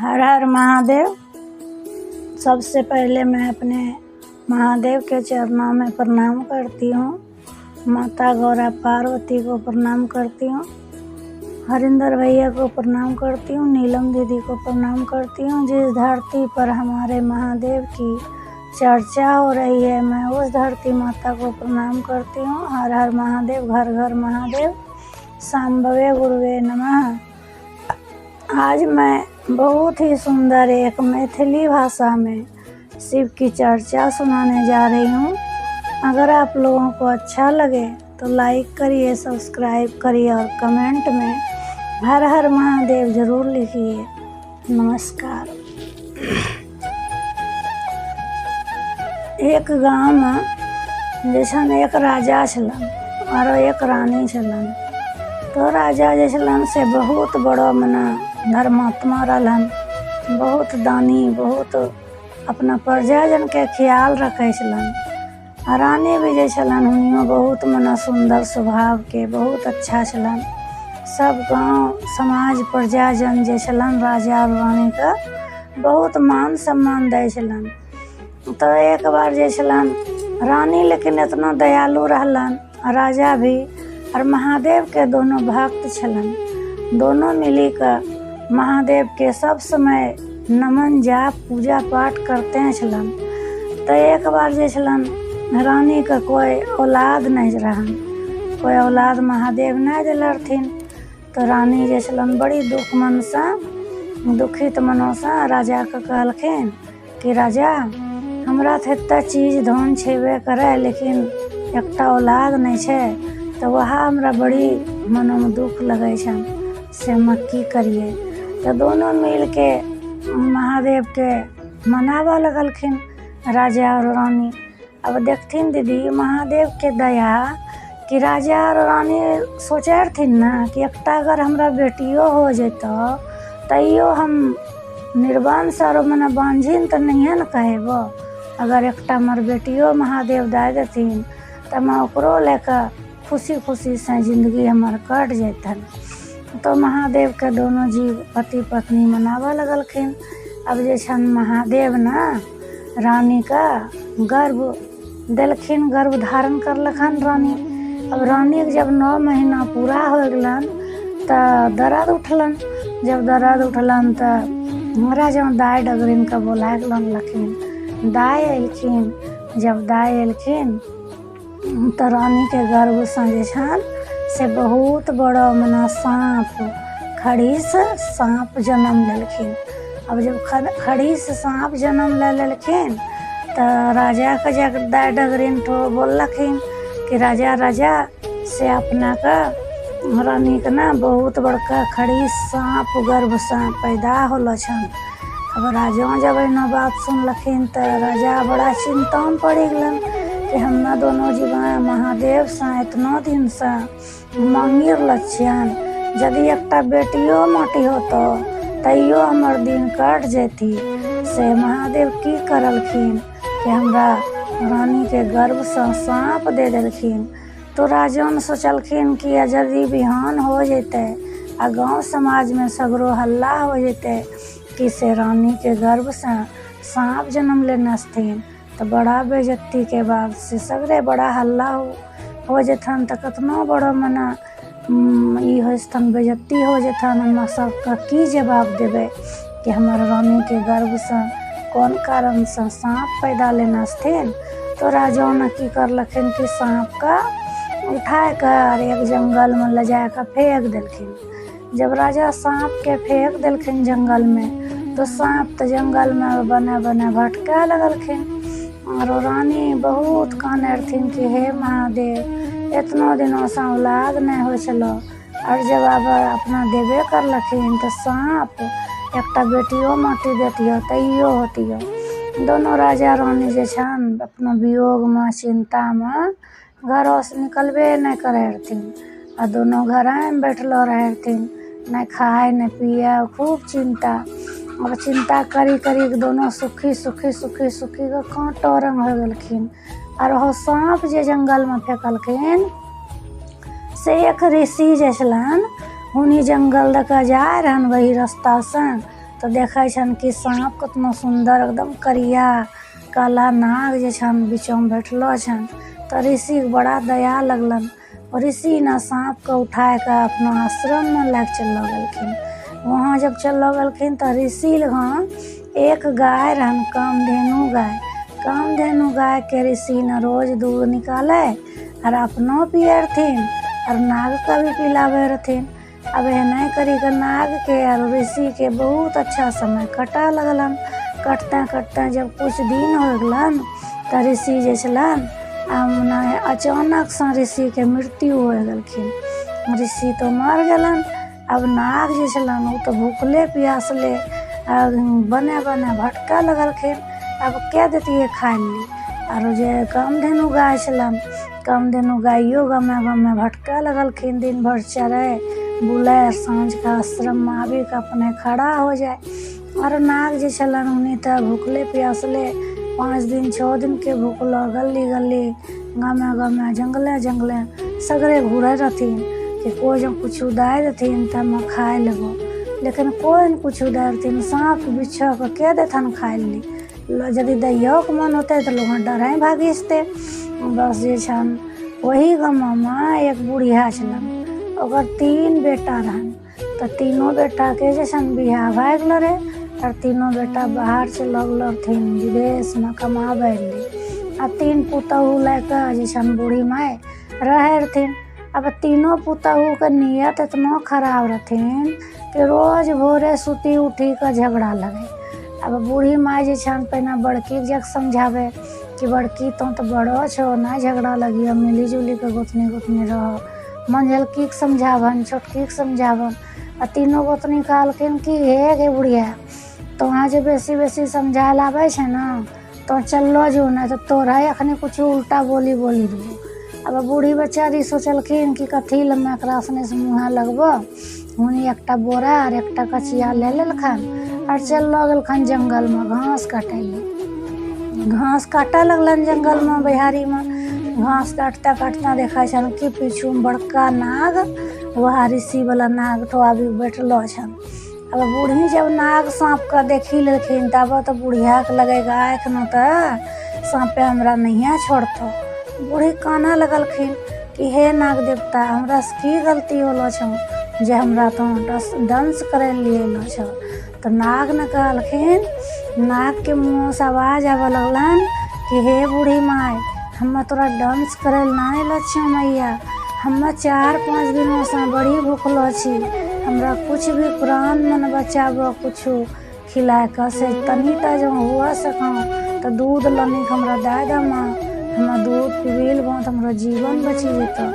हर हर महादेव। सबसे पहले मैं अपने महादेव के चरणों में प्रणाम करती हूँ। माता गौरा पार्वती को प्रणाम करती हूँ। हरिंदर भैया को प्रणाम करती हूँ। नीलम दीदी को प्रणाम करती हूँ। जिस धरती पर हमारे महादेव की चर्चा हो रही है, मैं उस धरती माता को प्रणाम करती हूँ। हर हर महादेव, घर घर महादेव, सांबवे गुरुवे नमः। आज मैं बहुत ही सुंदर एक मैथिली भाषा में शिव की चर्चा सुनाने जा रही हूँ। अगर आप लोगों को अच्छा लगे तो लाइक करिए, सब्सक्राइब करिए और कमेंट में हर हर महादेव ज़रूर लिखिए। नमस्कार। एक गाँव में जैसन एक राजा छलन और एक रानी छलन। तो राजा जे छलन से बहुत बड़ो मना धर्मात्मा रहलन, बहुत दानी, बहुत अपना प्रजाजन के ख्याल रखे छलन। रानी भी जे छलन हुनियो बहुत मना सुंदर स्वभाव के, बहुत अच्छा छलन। सब गांव समाज प्रजाजन जे छलन राजा और रानी का बहुत मान सम्मान दे छलन। तो एक बार जे छलन रानी लेकिन इतना दयालु रहलन, राजा भी और महादेव के दोनों भक्त छलन। दोनों मिली कर महादेव के सब समय नमन जाप पूजा पाठ करते हैं छलन। तो एक बार जे छलन रानी का कोई औलाद नहीं रहन, कोई औलाद महादेव नहीं दिलरथिन। तो रानी जे छलन बड़ी दुखित मनो से राजा के कहलखिन कि राजा, हमरा तो इतना चीज धन छेबे करे लेकिन एकटा औलाद नहीं छे। तो वह हमरा बड़ी मनो में दुख लगे छन, से हम की करिए। तो दोनों मिल के महादेव के मनावा लगलखिन, राजा और रानी। अब देखथिन दीदी महादेव के दया कि राजा और रानी सोचथिन ना कि एकटा अगर हमरा बेटियो हो जैतो तैयो हम निर्वंश और मना बांझिन तो नहीं है न कहेबो। अगर एकटा हमर बेटियो महादेव दे देथिन तो मैं ओकरो लेकर खुशी खुशी से जिंदगी हमार कट जैतन। तो महादेव के दोनों जीव पति पत्नी मनावा लगलखिन। अब जे छन महादेव ना रानी का गर्भ दिलखिन, गर्भ धारण करलखन रानी। अब रानी के जब 9 महीना पूरा हो गलन तो दर्द उठलन। जब दर्द उठलन तो राजा दाई डगरिन का बोला लखिन। दाई अयलखिन। जब दाई अयलखिन तो रानी के गर्भ से जे छन से बहुत बड़ा मना सांप, खड़ीस सांप जन्म लेलखिन। अब जब खड़ीस सांप जन्म ले लेलखिन तो राजा का जब दाई डगरिन तो बोलखिन कि राजा राजा से अपना का रानी का ना बहुत बड़का खड़ीस सांप गर्भ से पैदा होल छन। अब राजा जब इन बात सुनलखिन तो राजा बड़ा चिंता में पड़ गलन कि हमरा दोनों जीवन महादेव से इतना दिन से मांगिर लच्छियन, यदि एकटा बेटियो माटी होतो तैयो हमर दिन कट जैती। से महादेव की करलखिन कि हमरा रानी के गर्भ से सांप दे देलखिन। तो राजन सोचलखिन कि यदि बिहान हो जैते आ गाँव समाज में सगरो हल्ला हो जैते कि से रानी के गर्भ से सांप जन्म लेना थीन तो बड़ा बेइज्जती के बाद से सगरे बड़ा हल्ला हो जथन। तो कतना बड़ा मना होस्तन बेइज्जती हो जथन। हम सबका की जवाब देवे कि हमारे रानी के गर्भ से कौन कारण से सांप पैदा लेना थीन। तो राजा ने की करलखिन कि सांप का उठा कर एक जंगल में ले जा कर फेंक देलखिन। जब राजा सांप के फेंक देलखिन जंगल में तो सांप तो जंगल में बने बने भटके लगलखिन। और रानी बहुत कानरथिन कि हे महादेव, इतना दिनों से औलाद नहीं हो चलो और जब अब अपना देवे करलखिन तो सांप एकटा बेटियो माटी देतियो तैयो होतियो। दोनों राजा रानी जे छन अपना वियोग में चिंता में घरों से निकलबे नहीं करथिन और दोनों घर में बैठलो रहथिन, नहीं खाए नहीं पिए, खूब चिंता। और चिंता करी करी दोनों सुखी सुखी सुखी सुखी का कांटो रंग हो गलखिन। और हो सांप जे जंगल में फेंकलखिन से एक ऋषि जे छलन हुनी जंगल दका जाए रहन वही रास्ता से तो देखै छन कि सांप कितना सुंदर एकदम करिया काला नाग जे छन बीचों में बैठलो छन। तो ऋषि के बड़ा दया लगलन और ऋषि ना सांप के उठाए के अपना आश्रम में लेके चल गलखिन। वहाँ जब चल गलखिन तो ऋषि लगा एक गाय रहन, कामधेनु गाय के ऋषि न रोज दूध निकाले और अपनो पियरथिन और नाग का भी पिलावे रहथिन। अब नहीं करी कर नाग के और ऋषि के बहुत अच्छा समय कटा लगलन। कटते जब कुछ दिन हो गलन तो ऋषि जे छलन अचानक से ऋषि के मृत्यु हो गलखिन। ऋषि तो मर गलन। अब नाग जे छलन उ तो भूखले प्यासले बने भटका लगलखिन। अब क्या देती खाए ली और जे कामधेनु गाय छलन, कामधेनु गाइयो गमे भटका लगलखिन। दिन भर चरे बुले, साँझ का आश्रम में आबी के अपने खड़ा हो जाए। और नाग जे छलन उन्हीं तो भूखले प्यासले 5 दिन 6 दिन के भूखलो गली गमे जंगले सगरे घूरे रहथिन कि कोई जब कुछ दाय देथिन तो हम खाए लगो, लेकिन कोई न कुछ दाय रहथिन। सांप बिच्छा के के देथन खाए ली, यदि दैयो के मन होते तो लोग डरे भागिसते। बस जे छन वही गाँव में एक बुढ़िया छलन, ओकर 3 बेटा रहन। तो तीनों बेटा के जे छन बियाह भए गेल रहे और तीनों बेटा बाहर चल लगलथिन विदेश में कमाबै ली। आ 3 पुतहु लेके जे छन बूढ़ी माय रहे रहथिन। अब तीनों पुतहु के नियत इतना खराब रहथिन कि रोज भोरे सुती उठी के झगड़ा लगे। अब बूढ़ी माय जे छन पहना बड़की जग समझावे कि बड़की तो बड़ो छो ना झगड़ा लगी, अब मिली जुली के गोतनी रह। मंझलकी के समझावन, छोटकी के समझावन। आ तीनों गोतनी कहलखिन कि हे गे बुढ़िया, तोहाँ जे बेसी समझाए लावे छे ना तो चलो जो ना तो तोरा अखनी कुछ उल्टा बोली दू। अब बूढ़ी बेचारी सोचलखिन कि कथी लम्बा एकरा सने से मुँह लगबो। हुनी एकटा बोरा और एकटा कचिया ले लेलखन और चल लगलखन जंगल में घास काटे। घास काटे लगलन जंगल में, बिहारी में घास काटता देखा छन कि पीछू में बड़का नाग, वह ऋषि वाला नाग तो अभी बैठलो छन। अब बूढ़ी जब नाग सांप का देखी लेलखिन तब तो बुढ़िया के लगेगा एखनो तो सांपे हमरा नहीं छोड़तो। बूढ़ी काना लगलखिन कि हे नाग देवता, हमरा से की गलती होलो छो जे हमरा तो दंश करे लिए छो। तो नाग ने कहलखिन, नाग के मुँह से आवाज आवे लगलन कि हे बूढ़ी माय, हम तोरा डांस करे नहीं लच्छो मैया, हम 4-5 दिनों से बड़ी भूखलो छी। हमरा कुछ भी प्राण मन बचाबो, कुछ खिलाए के से तनिटा जो हुआ सको तो दूध लनी हमरा दे दमा, हम दूध पीबिल बहुत हमरा जीवन बची जेतो।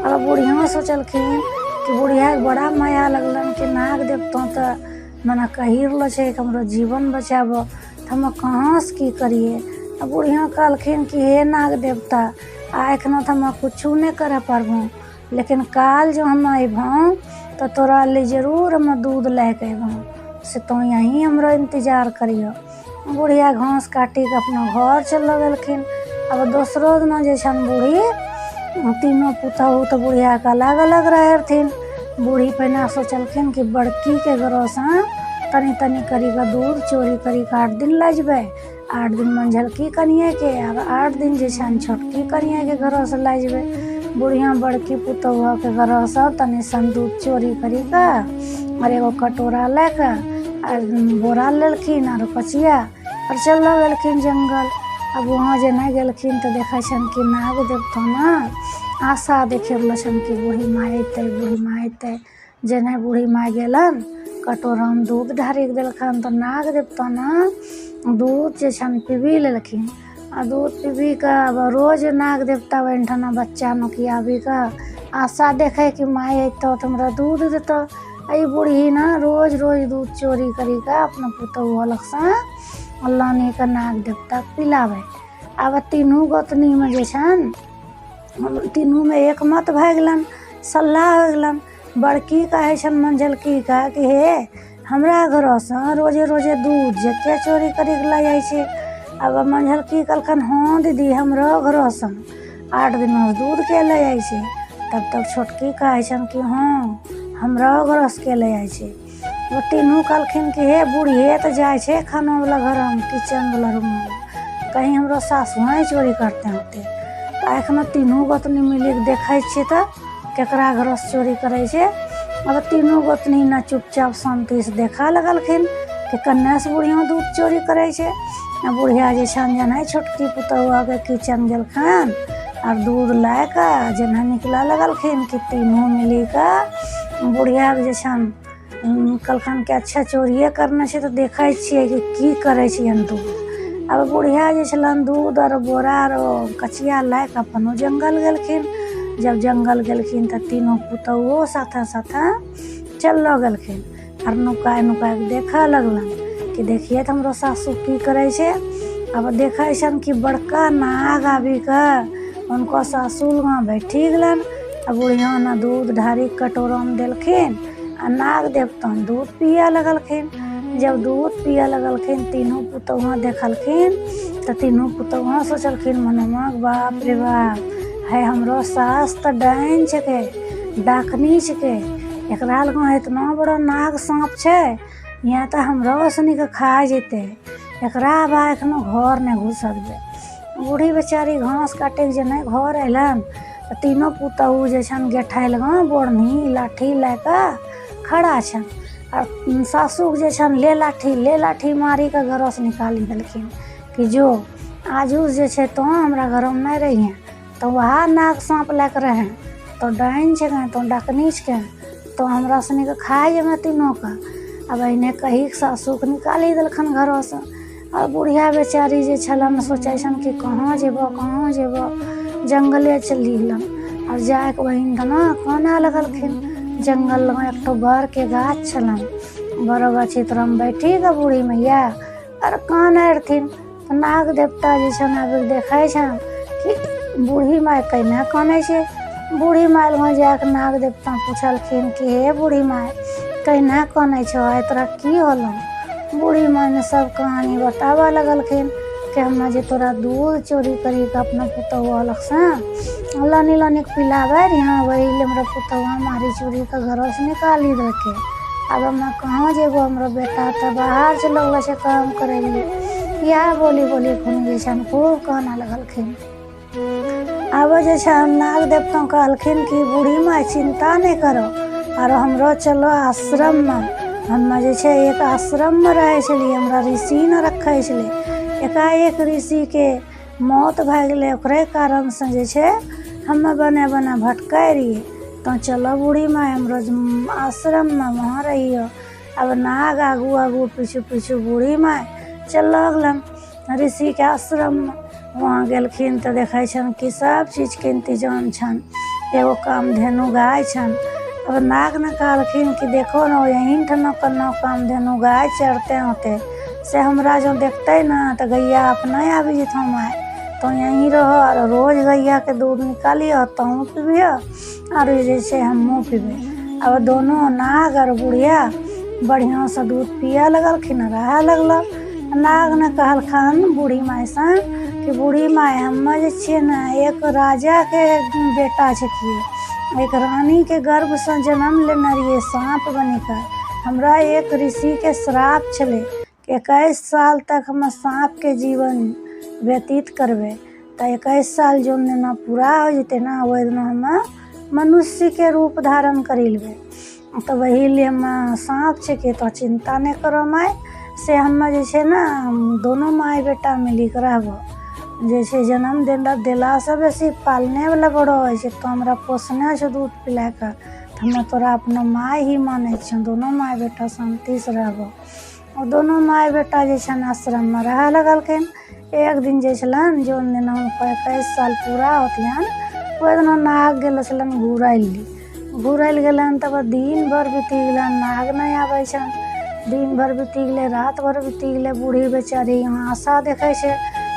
अब बुढ़िया सोचलखिन कि बुढ़िया के बड़ा माया लगलन कि नाग देवता तो मना कही रहलो छे कि हमरो जीवन बचाबो, तो हम कहाँ से की करिए। अब बुढ़िया कहलखिन कि हे नाग देवता, एखनो तो हम कुछ नहीं करे पारबो, लेकिन काल जो हम अबो तो तोरा लिए जरूर हम दूध लेके अबो, से तो यहीं हमरो इंतजार करियो। बुढ़िया घास काटी के अपना घर चल गलखिन। अब दोसरो दिन जे छन बूढ़ी तीनों पुतहु तो बुढ़िया के अलग अलग रहथिन। बूढ़ी पहना सोचलखिन कि बड़की के घरों से तनी करी का दूध चोरी करी का 8 दिन लजबे, 8 दिन मंझलकी कनिए के और 8 दिन जे छन छोटकी कनिए के घरों से लजबे। बुढ़िया बड़की पुतहुआ के घरों से तनी सन दूध चोरी करी का और एगो कटोरा लेके और बोरा लेलखिन और कचिया और चल गलखिन जंगल। अब वहाँ जे नहीं गेलखिन तो देखा छन कि नाग देवता ना आशा देखे छन कि बूढ़ी माय अयतै। जेने बूढ़ी माय गेलन कटोरा में दूध ढारी देलखन तो नाग देवता ना दूध जे छन पीबी लेलखिन। आ दूध पीबी का अब रोज नाग देवता बैठना बच्चा नुकियाबी का आशा देखे कि माय अयतो तो हमरा दूध देतो। आई बूढ़ी ना रोज दूध चोरी करी का अपना पुतहु अलग से लानी का नाग देवता पिलावे। अब तीनों गोतनी में जे छन तीनों में एक मत भए गेलन, सलाह हो गेलन। बड़की कहे छन मंझलकी का कि हे हमरा घरों से रोजे दूध जते चोरी करी के लाई छे। अब मंझलकी कहलखन हाँ दीदी हमरो घरों से 8 दिन में दूध के ले आई छे। तब तक छोटकी कहे छन कि हाँ हमरो घरों से के ले आई छे। वो तीनों कहलखिन कि हे बूढ़िए तो जाए छे खाना वाला घर में किचन वाला रूम में, कहीं हमरो सासुएं चोरी करते होते। तो एखनो तीनों गोतनी मिली के देखे छे तो केकरा घर से चोरी करे छे। अब तीनों गोतनी ना चुपचाप शांति से देखा लगलखिन कि कन्ने से बुढ़िया दूध चोरी करे छे। बुढ़िया जे छन जना छोटकी पुतहुआ के किचन गेलखिन और दूध लाए का जना निकला लगलखिन कि तीनों मिली का बुढ़िया जे छन कहलखिन कि अच्छा चोरिए करना छे तो देखे छिए कि की करे छियन दूध। अब बुढ़िया जे छलन दूध और बोरा और कचिया लाए के अपनो जंगल गेलखिन। जब जंगल गेलखिन तो तीनों पुतहुओ साथे साथे चल गेलखिन और नुकाय नुकाय के देखा लगलन कि देखिए तो हमरो सासू की करे छे। अब देखे छन कि बड़का नाग आबी के उनको सासुर में बैठी गलन। अब बुढ़िया ना दूध ढारी कटोरा में देलखिन आ नाग देवता दूध पिए लगलखिन। जब दूध पिए लगलखिन तीनों पुतहुआ देखलखिन तो तीनों पुतहुआ सोचलखिन मनमा बाप रे बाप है हमरो सास तो डाइन छके डाकनी छके, एकरा लगा इतना बड़ा नाग सांप छे यहाँ तो हमरो सनी के खा जेते, एकरा बा एखनो घर नहीं घुस सकते। बूढ़ी बेचारी घास काटे के जने घर अलन तो तीनों पुतहु जे छन गेठै लगा बोरनी लाठी लेके खड़ा छन और सासू जे छन ले लाठी मारी के घर से निकाली देलखिन कि जो आजू जे छे तो हमरा घर में नहीं रही हैं तो वहाँ नाग सांप लेके रहे तो डाइन छे तो डाकनी छे तो हमरा सनी के खाए जमे तीनों का। अब इन्हें कही सासू के निकाली देलखन घर से। और बुढ़िया बेचारी जे छलन सोचे छन कि कहाँ जेबो जंगले चली गलन और जाके वहीं ना काना लगलखिन। जंगल में एक तो बर के गाछ छलन, बड़ चित्र में बैठी के बूढ़ी मैया और कान अरथिन तो नाग देवता जे छन आबे देखे छन कि बूढ़ी माय कने काने छे। बूढ़ी माय लग जाके नाग देवता पूछलखिन कि हे बूढ़ी माय कने काने छो तोरा की होलो। बूढ़ी माय ने सब कहानी बतावा लगलखिन कि हम जे तोरा दूध चोरी करी के अपना पुतहुआ लग से लानी पिलावे यहाँ वही हमरा पुतहुआ मारी चोरी के घर से निकाली देलके। अब हम कहाँ जेबो हमरो बेटा तो बाहर से लगल से काम करे यह बोली खुन जे छन खूब कहना लगलखिन। अब जे छन नाग देवता कहलखिन कि बूढ़ी माय चिंता नहीं करो और हमरो चलो आश्रम में। हम जे छे एक आश्रम में रहे छलिए, हमरा ऋषि न रखे छले। एकाएक ऋषि के मौत भए गेले ओकरे कारण से जे छे हम बने भटकै रहिए तो चलो बूढ़ी माय हमरो आश्रम में वहाँ रहियो। अब नाग आगू पीछू बूढ़ी माय चल लगलन ऋषि के आश्रम में। वहाँ गेलखिन तो देखे छन कि सब चीज के इंतजाम छन, एगो कामधेनु गाय छन। अब नाग ने कहलखिन कि देखो न यहीं ठना कन्ना कामधेनु गाय चरते होते से हमरा जो देखते ना तो गैया अपना आबी जत हम आए तो यहीं रहो और रोज गैया के दूध निकालियो तहूँ पीबियो और जैसे हमू पीबे। अब दोनों नाग और बुढ़िया बढ़िया से दूध पिया लगलखिन रहा लगल। नाग ने कहलखन बूढ़ी माय से कि बूढ़ी माय हम जे छिए ना एक राजा के बेटा छे, एक रानी के गर्भ से जन्म लेने रहिए सांप बनिकर। हमरा एक ऋषि के श्राप छले कि 21 साल तक हम सांप के जीवन व्यतीत करबे तो 21 साल जो ना पूरा हो जते ना वो दिन हम मनुष्य के रूप धारण कर लेबे। तो वही लिए हम सांप छे के तो चिंता नहीं करो माय से हम जे छे ना दोनों माय बेटा मिली कर रहबो। जैसे जन्म दिला से बेसी पालने वाला बड़ो है तो हमरा पोसने छो दूध पिला कर तो हम तोरा अपना माय ही माने छो। दोनों माय बेटा शांति से रहबो। और दोनों माय बेटा जे छन आश्रम में रह लगलखिन। एक दिन जे छलन जो दिन उनको 21 साल पूरा होतियन वो दिन नाग गेल छलन घुरैल गेलन। तब दिन भर बीती गेलन नाग नहीं आबै छन, दिन भर बीती गेले रात भर बीती गेले। बूढ़ी बेचारी यहाँ आशा देखे छे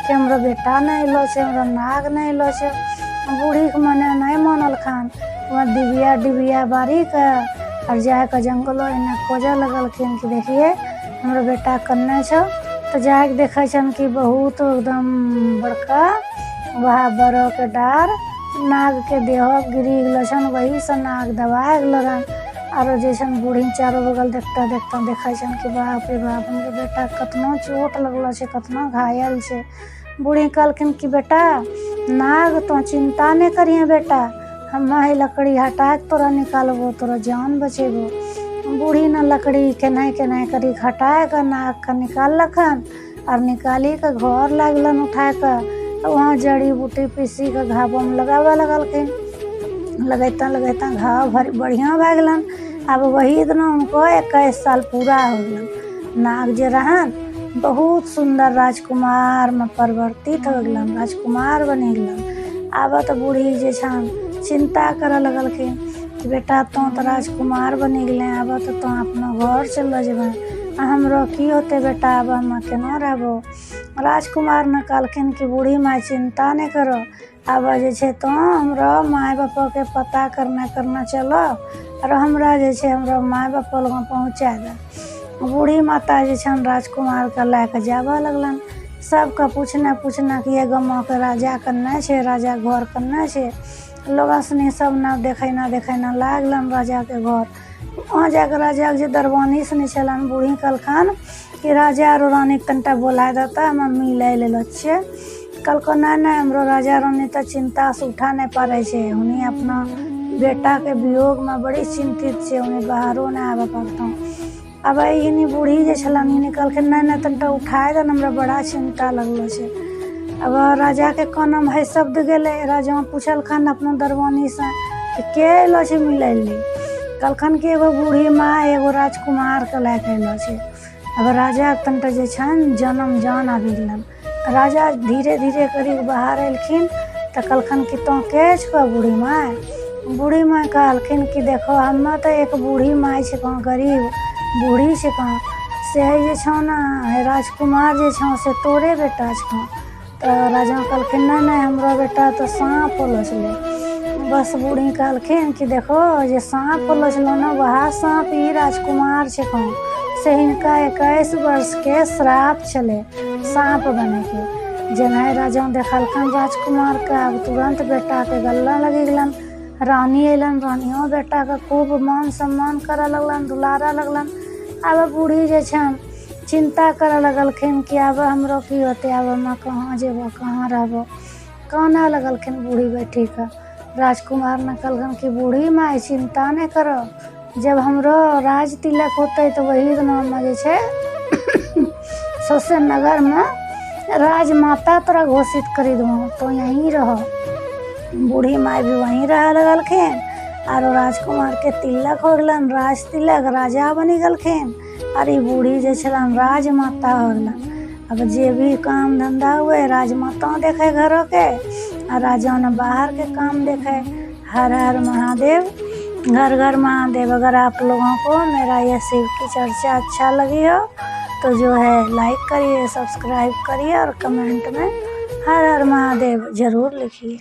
कि हमरा बेटा नहीं अलो छे, हमरा नाग नहीं अलो छे। बूढ़ी के मने नहीं मानल खान वहाँ डिबिया बारी के और जाके जंगलो इन्हें खोजे लगलखिन कि देखिए हमरा बेटा कन्ने छो। तो जाके देखे छन कि बहुत एकदम बड़का वहाँ बड़ो के डार नाग के देह गिरी गलो छन, वही से नाग दबा गेलो रहन आरो जे छन बूढ़ी चारों बगल देखता देखता देखा छन कि बाप रे बाप हमरे बेटा कतना चोट लगल छे, कतना घायल छे। बूढ़ी कहलखिन कि बेटा नाग तो चिंता नहीं करिए बेटा, हम ही लकड़ी हटा के तोरा निकालबो, तोरा जान बचेबो। बूढ़ी न लकड़ी केनाहे केनाहे करी हटाए कर नाग का निकालखन और निकाली के घर लागलन उठाए कर, वहाँ जड़ी बूटी पीसी के घावों में लगावे लगलखिन। लगैता लगैता घाव बढ़िया भए गेलन। अब वही दिन उनको 21 साल पूरा हो गलन। नाग जे रहन बहुत सुंदर राजकुमार में परिवर्तित हो गलन, राजकुमार बनी गलन। अब तो बूढ़ी जे छन चिंता करे लगलखिन कि बेटा तो राजकुमार बनी गए, अब तो अपना घर चल जेबे, हमरो की होते बेटा, अब हम केना रहबो। राजकुमार ने कहलखिन कि बूढ़ी माँ चिंता नहीं करो, अब जे छे तो हमरा माय बापा के पता करना चलो और हमरा जे छे हमरा माय बापा लग पहुँचा दे। बूढ़ी माता जे छन राजकुमार के लेके जाबे लगलन। सबके पूछना कि ये गाँव के राजा कन्ने छे, राजा घर कन्ने छे। लोग सनी सब ना देखना लागलन राजा के घर। वहाँ जाकर राजा के जे दरबानी सनी छलन, बूढ़ी कहलखन कि राजा और रानी तनटा बोला देता, हम मिले ले छे। कहलको नहीं हमरो राजा रानी तो चिंता से उठा नहीं पारे छे, उन्हें अपना बेटा के वियोग में बड़ी चिंतित छे, उन्हें बाहरों नहीं आवे पाता। अब इन्हीं बूढ़ी जे छलन इन्हीं कहलखिन नहीं तनटा उठाए दे, हमरा बड़ा चिंता लगलो छे। अब राजा के कानम है शब्द गेले। राजा पूछलखन अपना दरबानी से कि के अलो छे मिले ली। कहलखन कि एगो बूढ़ी माँ एगो राजकुमार के लेके अलो छे। अब राजा तनटा जे छन जन्म जान आबि गेलन। राजा धीरे धीरे करी बाहर एलखिन तो कहलखन कि तो के छो बूढ़ी माँ। बूढ़ी माँ कहलखिन कि देखो हम तो एक बूढ़ी माँ छे, गरीब बूढ़ी छे, से जे छो ना राजकुमार जे छो से तोरे बेटा छो। तो राजा कहलखिन नहीं हमरो बेटा तो सांप लोचले। बस बूढ़ी कहलखिन कि देखो जे सांप लोचलो ना वह सांप ही राजकुमार छे, से इनका 21 वर्ष के श्राप चले सांप बने के। जेनाहे राजा देखलखन राजकुमार का अब तुरंत बेटा के गला लगी गलन। रानी अलन, रानियों बेटा का खूब मान सम्मान करे लगलन, दुलारा लगलन। अब बूढ़ी जे छन चिंता करे लगलखिन कि अब हमरो की होते, अब हम कहाँ जेबो, कहाँ रहबो। काना लगलखिन बूढ़ी बैठी का। राजकुमार ने कहलखन कि बूढ़ी माँ चिंता नहीं करो, जब हमरो राज तिलक होते तो वही दिन में जे छे सौसे नगर में राजमाता तोरा घोषित करी दूँ, तो यहीं रहो। बूढ़ी माँ भी वहीं रह लगलखिन और राजकुमार के तिलक हो गलन, राज तिलक, राजा बनी गलखिन। अरे बूढ़ी जे छलन राजमाता हो गलन। अब जे भी काम धंधा हुए राजमाता देखे घरों के और राजा ने बाहर के काम देखे। हर हर महादेव, घर घर महादेव। अगर आप लोगों को मेरा यह शिव की चर्चा अच्छा लगी हो तो जो है लाइक करिए, सब्सक्राइब करिए और कमेंट में हर हर महादेव ज़रूर लिखिए।